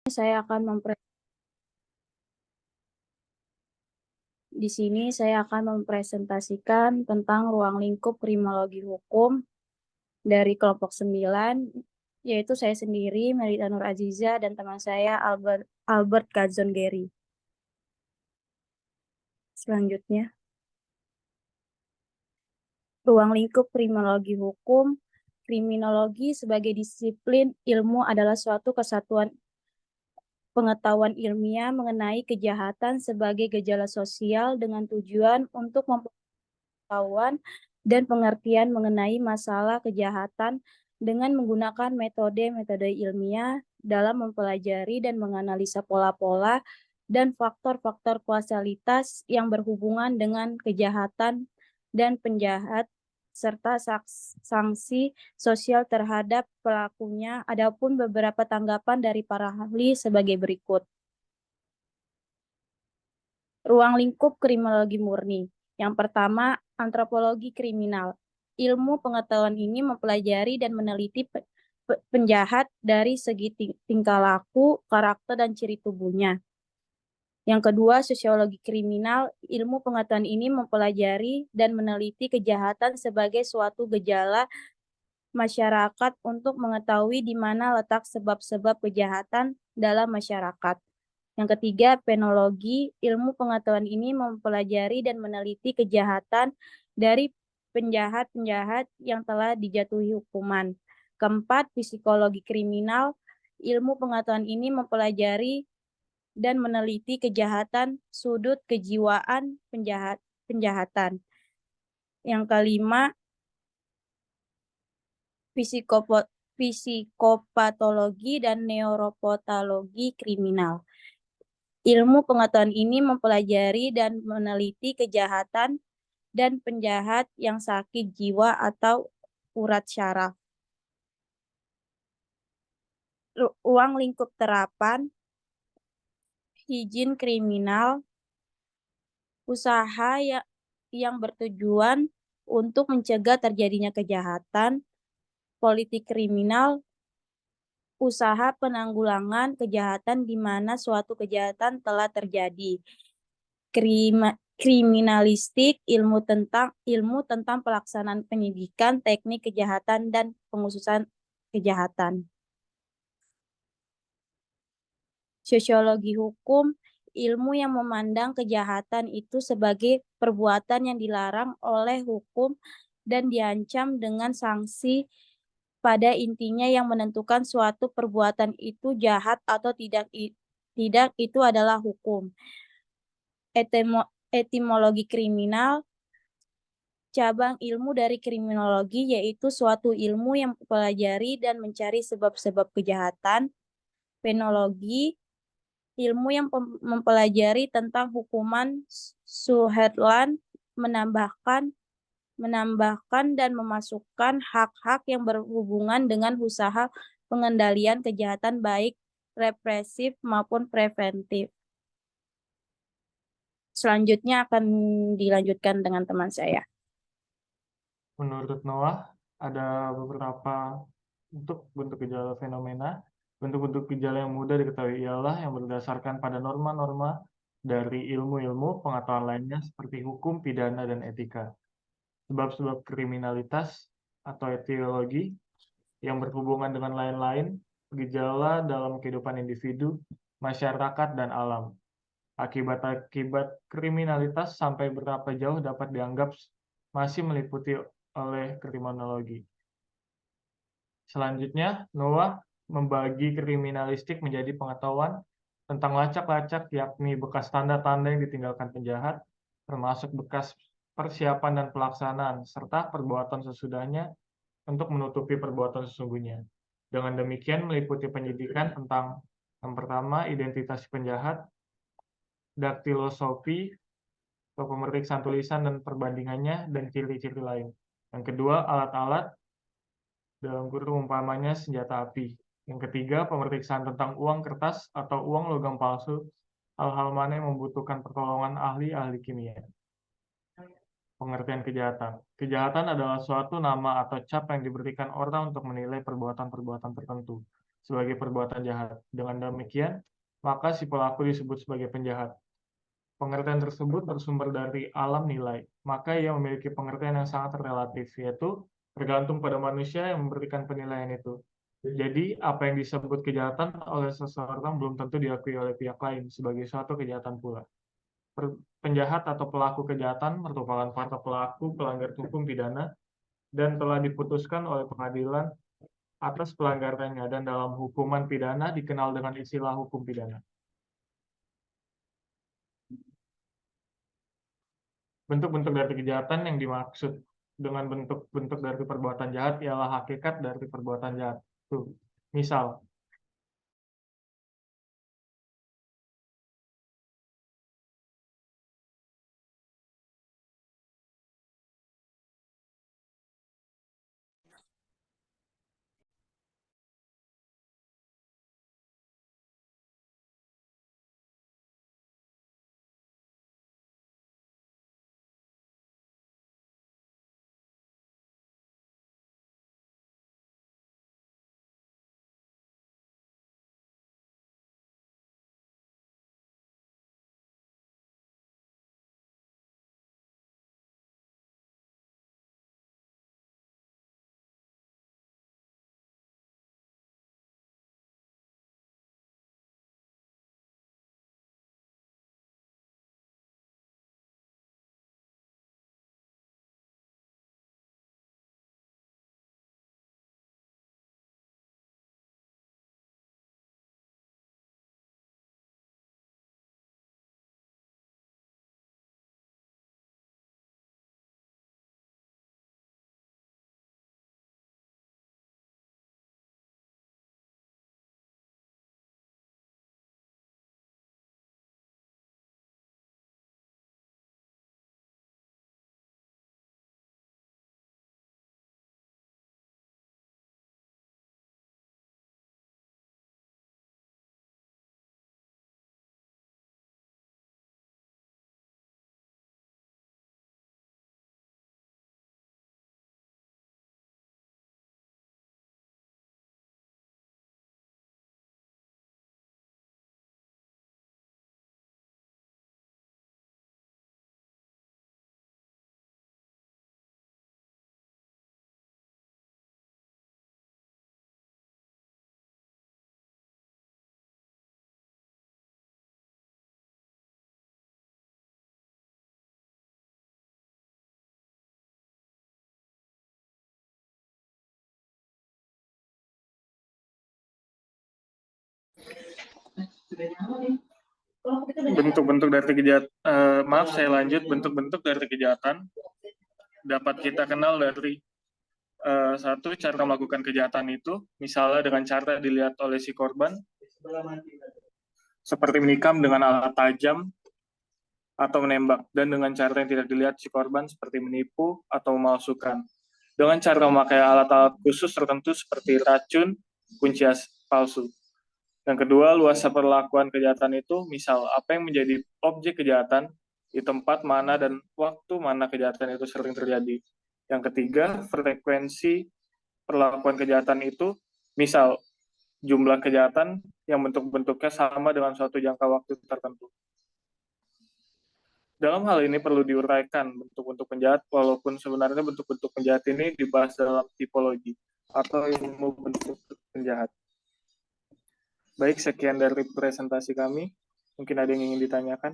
Di sini saya akan mempresentasikan tentang ruang lingkup kriminologi hukum dari kelompok 9, yaitu saya sendiri, Melita Nur Aziza, dan teman saya Albert Kadzon Gary. Selanjutnya, ruang lingkup kriminologi hukum. Kriminologi sebagai disiplin ilmu adalah suatu kesatuan pengetahuan ilmiah mengenai kejahatan sebagai gejala sosial dengan tujuan untuk pengetahuan dan pengertian mengenai masalah kejahatan dengan menggunakan metode-metode ilmiah dalam mempelajari dan menganalisa pola-pola dan faktor-faktor kausalitas yang berhubungan dengan kejahatan dan penjahat serta sanksi sosial terhadap pelakunya. Adapun beberapa tanggapan dari para ahli sebagai berikut. Ruang lingkup kriminologi murni. Yang pertama, antropologi kriminal. Ilmu pengetahuan ini mempelajari dan meneliti penjahat dari segi tingkah laku, karakter, dan ciri tubuhnya. Yang kedua, sosiologi kriminal. Ilmu pengetahuan ini mempelajari dan meneliti kejahatan sebagai suatu gejala masyarakat untuk mengetahui di mana letak sebab-sebab kejahatan dalam masyarakat. Yang ketiga, penologi. Ilmu pengetahuan ini mempelajari dan meneliti kejahatan dari penjahat-penjahat yang telah dijatuhi hukuman. Keempat, psikologi kriminal. Ilmu pengetahuan ini mempelajari dan meneliti kejahatan sudut kejiwaan penjahatan. Yang kelima, psikopatologi dan neuropatologi kriminal. Ilmu pengetahuan ini mempelajari dan meneliti kejahatan dan penjahat yang sakit jiwa atau urat syaraf. Ruang lingkup terapan, higien kriminal, usaha yang bertujuan untuk mencegah terjadinya kejahatan, politik kriminal, usaha penanggulangan kejahatan di mana suatu kejahatan telah terjadi. Kriminalistik, ilmu tentang pelaksanaan penyidikan, teknik kejahatan, dan pengusutan kejahatan. Sosiologi hukum, ilmu yang memandang kejahatan itu sebagai perbuatan yang dilarang oleh hukum dan diancam dengan sanksi pada intinya yang menentukan suatu perbuatan itu jahat atau tidak itu adalah hukum. Etimologi kriminal, cabang ilmu dari kriminologi, yaitu suatu ilmu yang mempelajari dan mencari sebab-sebab kejahatan. Penologi, ilmu yang mempelajari tentang hukuman. Suherland menambahkan dan memasukkan hak-hak yang berhubungan dengan usaha pengendalian kejahatan baik represif maupun preventif. Selanjutnya akan dilanjutkan dengan teman saya. Menurut Noah, ada beberapa bentuk gejala fenomena. Bentuk-bentuk gejala yang mudah diketahui ialah yang berdasarkan pada norma-norma dari ilmu-ilmu pengetahuan lainnya seperti hukum, pidana, dan etika. Sebab-sebab kriminalitas atau etiologi yang berhubungan dengan lain-lain, gejala dalam kehidupan individu, masyarakat, dan alam. Akibat-akibat kriminalitas sampai berapa jauh dapat dianggap masih meliputi oleh kriminologi. Selanjutnya, Noah membagi kriminalistik menjadi pengetahuan tentang lacak-lacak, yakni bekas tanda-tanda yang ditinggalkan penjahat, termasuk bekas persiapan dan pelaksanaan, serta perbuatan sesudahnya untuk menutupi perbuatan sesungguhnya. Dengan demikian meliputi penyidikan tentang yang pertama, identitas penjahat, daktiloskopi, pemeriksaan tulisan dan perbandingannya, dan ciri-ciri lain. Yang kedua, alat-alat, dalam kurung umpamanya senjata api. Yang ketiga, pemeriksaan tentang uang kertas atau uang logam palsu, hal-hal mana yang membutuhkan pertolongan ahli-ahli kimia. Pengertian kejahatan. Kejahatan adalah suatu nama atau cap yang diberikan orang untuk menilai perbuatan-perbuatan tertentu. sebagai perbuatan jahat. Dengan demikian, maka si pelaku disebut sebagai penjahat. Pengertian tersebut bersumber dari alam nilai, maka ia memiliki pengertian yang sangat relatif, yaitu tergantung pada manusia yang memberikan penilaian itu. Jadi, apa yang disebut kejahatan oleh seseorang belum tentu diakui oleh pihak lain sebagai suatu kejahatan pula. Penjahat atau pelaku kejahatan merupakan para pelaku pelanggar hukum pidana dan telah diputuskan oleh pengadilan atas pelanggarannya, dan dalam hukuman pidana dikenal dengan istilah hukum pidana. Bentuk-bentuk dari kejahatan yang dimaksud dengan bentuk-bentuk dari perbuatan jahat ialah hakikat dari perbuatan jahat. Tuh. Misal, bentuk-bentuk dari kejahatan, maaf saya lanjut, bentuk-bentuk dari kejahatan dapat kita kenal dari satu, cara melakukan kejahatan itu, misalnya dengan cara dilihat oleh si korban, seperti menikam dengan alat tajam atau menembak, dan dengan cara yang tidak dilihat si korban seperti menipu atau memalsukan. Dengan cara memakai alat-alat khusus tertentu seperti racun, kunci palsu. Yang kedua, luas perlakuan kejahatan itu, misal apa yang menjadi objek kejahatan di tempat mana dan waktu mana kejahatan itu sering terjadi. Yang ketiga, frekuensi perlakuan kejahatan itu, misal jumlah kejahatan yang bentuk-bentuknya sama dengan suatu jangka waktu tertentu. Dalam hal ini perlu diuraikan bentuk-bentuk penjahat, walaupun sebenarnya bentuk-bentuk penjahat ini dibahas dalam tipologi atau ilmu bentuk penjahat. Baik, sekian dari presentasi kami. Mungkin ada yang ingin ditanyakan?